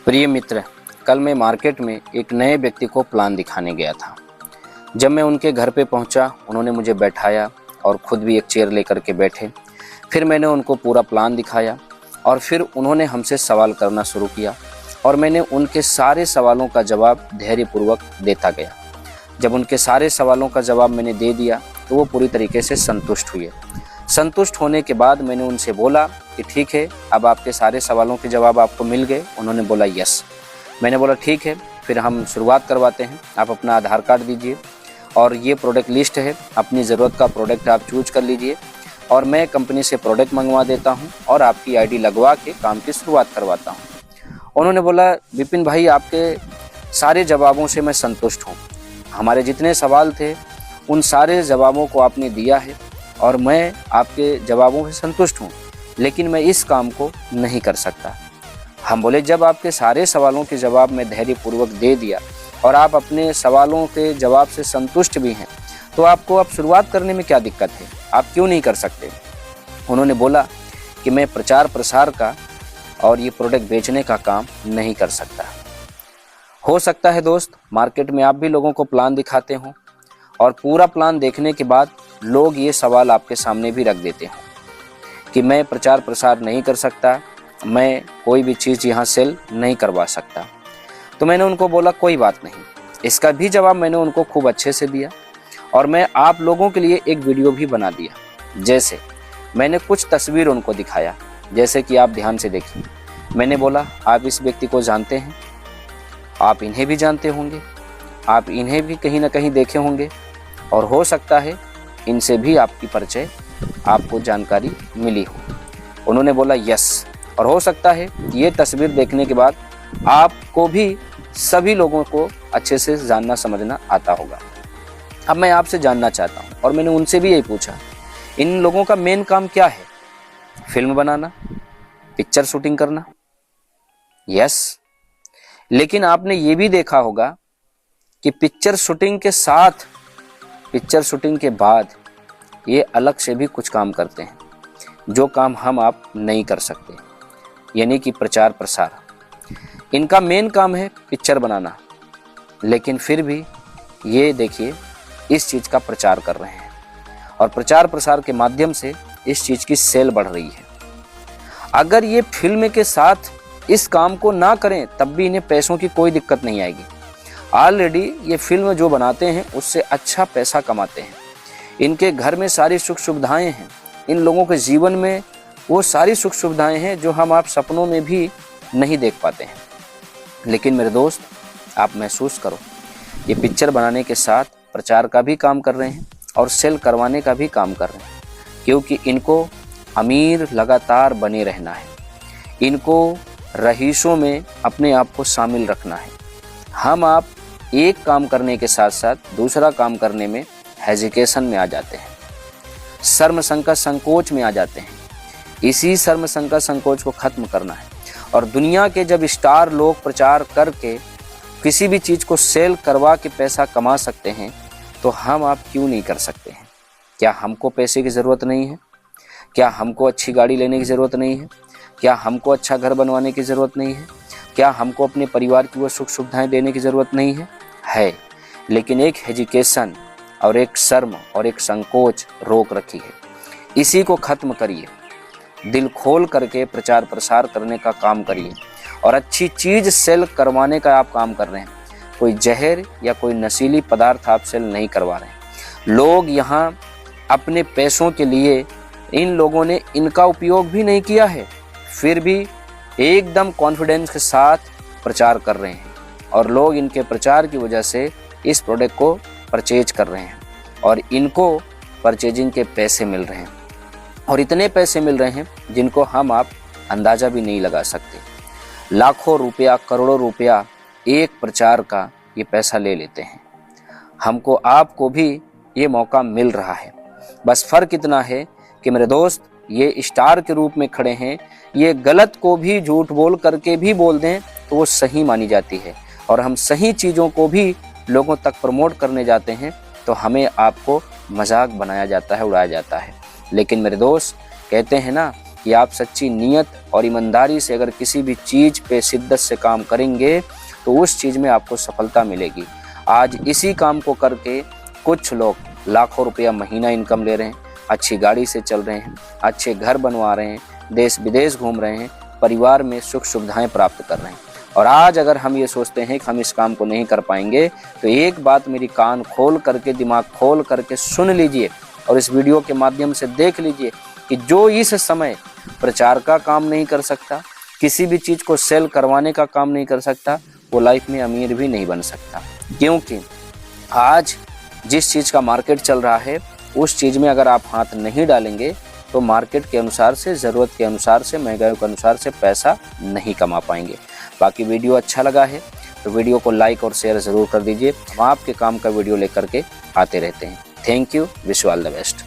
प्रिय मित्र, कल मैं मार्केट में एक नए व्यक्ति को प्लान दिखाने गया था। जब मैं उनके घर पे पहुंचा, उन्होंने मुझे बैठाया और खुद भी एक चेयर लेकर के बैठे। फिर मैंने उनको पूरा प्लान दिखाया और फिर उन्होंने हमसे सवाल करना शुरू किया और मैंने उनके सारे सवालों का जवाब धैर्यपूर्वक देता गया। जब उनके सारे सवालों का जवाब मैंने दे दिया तो वो पूरी तरीके से संतुष्ट हुए। संतुष्ट होने के बाद मैंने उनसे बोला कि ठीक है, अब आपके सारे सवालों के जवाब आपको मिल गए। उन्होंने बोला यस। मैंने बोला ठीक है, फिर हम शुरुआत करवाते हैं। आप अपना आधार कार्ड दीजिए और ये प्रोडक्ट लिस्ट है, अपनी ज़रूरत का प्रोडक्ट आप चूज कर लीजिए और मैं कंपनी से प्रोडक्ट मंगवा देता हूँ और आपकी आईडी लगवा के काम की शुरुआत करवाता हूँ। उन्होंने बोला विपिन भाई, आपके सारे जवाबों से मैं संतुष्ट हूँ। हमारे जितने सवाल थे उन सारे जवाबों को आपने दिया है और मैं आपके जवाबों से संतुष्ट हूँ, लेकिन मैं इस काम को नहीं कर सकता। हम बोले जब आपके सारे सवालों के जवाब मैं धैर्यपूर्वक दे दिया और आप अपने सवालों के जवाब से संतुष्ट भी हैं, तो आपको अब शुरुआत करने में क्या दिक्कत है, आप क्यों नहीं कर सकते। उन्होंने बोला कि मैं प्रचार प्रसार का और ये प्रोडक्ट बेचने का काम नहीं कर सकता। हो सकता है दोस्त, मार्केट में आप भी लोगों को प्लान दिखाते हो और पूरा प्लान देखने के बाद लोग ये सवाल आपके सामने भी रख देते हैं कि मैं प्रचार प्रसार नहीं कर सकता, मैं कोई भी चीज़ यहाँ सेल नहीं करवा सकता। तो मैंने उनको बोला कोई बात नहीं, इसका भी जवाब मैंने उनको खूब अच्छे से दिया और मैं आप लोगों के लिए एक वीडियो भी बना दिया। जैसे मैंने कुछ तस्वीर उनको दिखाया, जैसे कि आप ध्यान से देखिए। मैंने बोला आप इस व्यक्ति को जानते हैं, आप इन्हें भी जानते होंगे, आप इन्हें भी कहीं ना कहीं देखे होंगे और हो सकता है इनसे भी आपकी परिचय, आपको जानकारी मिली हो। उन्होंने बोला यस, और हो सकता है ये तस्वीर देखने के बाद आपको भी सभी लोगों को अच्छे से जानना समझना आता होगा। अब मैं आपसे जानना चाहता हूँ और मैंने उनसे भी यही पूछा, इन लोगों का मेन काम क्या है? फिल्म बनाना, पिक्चर शूटिंग करना? यस, लेकिन आपने ये भी देखा होगा कि पिक्चर शूटिंग के साथ, पिक्चर शूटिंग के बाद ये अलग से भी कुछ काम करते हैं, जो काम हम आप नहीं कर सकते, यानी कि प्रचार प्रसार। इनका मेन काम है पिक्चर बनाना, लेकिन फिर भी ये देखिए इस चीज़ का प्रचार कर रहे हैं और प्रचार प्रसार के माध्यम से इस चीज़ की सेल बढ़ रही है। अगर ये फिल्म के साथ इस काम को ना करें तब भी इन्हें पैसों की कोई दिक्कत नहीं आएगी। ऑलरेडी ये फिल्म जो बनाते हैं उससे अच्छा पैसा कमाते हैं। इनके घर में सारी सुख सुविधाएं हैं, इन लोगों के जीवन में वो सारी सुख सुविधाएं हैं जो हम आप सपनों में भी नहीं देख पाते हैं। लेकिन मेरे दोस्त, आप महसूस करो, ये पिक्चर बनाने के साथ प्रचार का भी काम कर रहे हैं और सेल करवाने का भी काम कर रहे हैं, क्योंकि इनको अमीर लगातार बने रहना है, इनको रईसों में अपने आप को शामिल रखना है। हम आप एक काम करने के साथ साथ दूसरा काम करने में हेजिटेशन में आ जाते हैं, शर्म संकोच संकोच में आ जाते हैं। इसी शर्म संकोच संकोच को खत्म करना है और दुनिया के जब स्टार लोग प्रचार करके किसी भी चीज़ को सेल करवा के पैसा कमा सकते हैं, तो हम आप क्यों नहीं कर सकते हैं? क्या हमको पैसे की ज़रूरत नहीं है? क्या हमको अच्छी गाड़ी लेने की ज़रूरत नहीं है? क्या हमको अच्छा घर बनवाने की ज़रूरत नहीं है? क्या हमको अपने परिवार की वो सुख सुविधाएं देने की ज़रूरत नहीं है? है, लेकिन एक हेजिटेशन और एक शर्म और एक संकोच रोक रखी है। इसी को ख़त्म करिए, दिल खोल करके प्रचार प्रसार करने का काम करिए और अच्छी चीज़ सेल करवाने का आप काम कर रहे हैं। कोई जहर या कोई नशीली पदार्थ आप सेल नहीं करवा रहे हैं। लोग यहाँ अपने पैसों के लिए, इन लोगों ने इनका उपयोग भी नहीं किया है, फिर भी एकदम कॉन्फिडेंस के साथ प्रचार कर रहे हैं और लोग इनके प्रचार की वजह से इस प्रोडक्ट को परचेज कर रहे हैं और इनको परचेजिंग के पैसे मिल रहे हैं और इतने पैसे मिल रहे हैं जिनको हम आप अंदाज़ा भी नहीं लगा सकते। लाखों रुपया, करोड़ों रुपया एक प्रचार का ये पैसा ले लेते हैं। हमको आपको भी ये मौका मिल रहा है। बस फ़र्क इतना है कि मेरे दोस्त, ये स्टार के रूप में खड़े हैं, ये गलत को भी झूठ बोल करके भी बोल दें तो वो सही मानी जाती है और हम सही चीज़ों को भी लोगों तक प्रमोट करने जाते हैं तो हमें आपको मजाक बनाया जाता है, उड़ाया जाता है। लेकिन मेरे दोस्त, कहते हैं ना कि आप सच्ची नीयत और ईमानदारी से अगर किसी भी चीज़ पे शिद्दत से काम करेंगे तो उस चीज़ में आपको सफलता मिलेगी। आज इसी काम को करके कुछ लोग लाखों रुपया महीना इनकम ले रहे हैं, अच्छी गाड़ी से चल रहे हैं, अच्छे घर बनवा रहे हैं, देश विदेश घूम रहे हैं, परिवार में सुख सुविधाएं प्राप्त कर रहे हैं। और आज अगर हम ये सोचते हैं कि हम इस काम को नहीं कर पाएंगे, तो एक बात मेरी कान खोल करके, दिमाग खोल करके सुन लीजिए और इस वीडियो के माध्यम से देख लीजिए कि जो इस समय प्रचार का काम नहीं कर सकता, किसी भी चीज़ को सेल करवाने का काम नहीं कर सकता, वो लाइफ में अमीर भी नहीं बन सकता। क्योंकि आज जिस चीज़ का मार्केट चल रहा है उस चीज़ में अगर आप हाथ नहीं डालेंगे तो मार्केट के अनुसार से, ज़रूरत के अनुसार से, महंगाई के अनुसार से पैसा नहीं कमा पाएंगे। बाकी वीडियो अच्छा लगा है तो वीडियो को लाइक और शेयर ज़रूर कर दीजिए। हम आपके काम का वीडियो लेकर के आते रहते हैं। Thank you, wish you all the best.